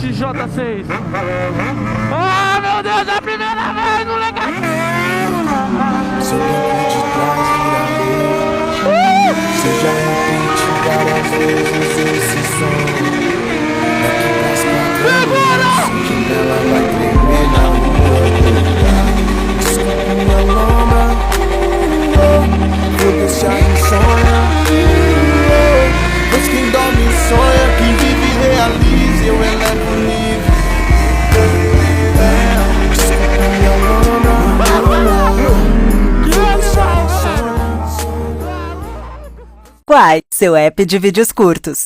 XJ6. Ah, meu Deus, é a primeira vez, moleque! Seu banco de trás vira noite. Seja repite várias vezes esse som. Daqui pras 4 horas, sentindo ela vai tremer na rua. Desculpe minha lombra, vou deixar insônia. Pois quem dorme sonha, quem vive realiza, eu elevo livre. Desculpe minha lombra, vou deixar insônia. Quai, seu app de vídeos curtos.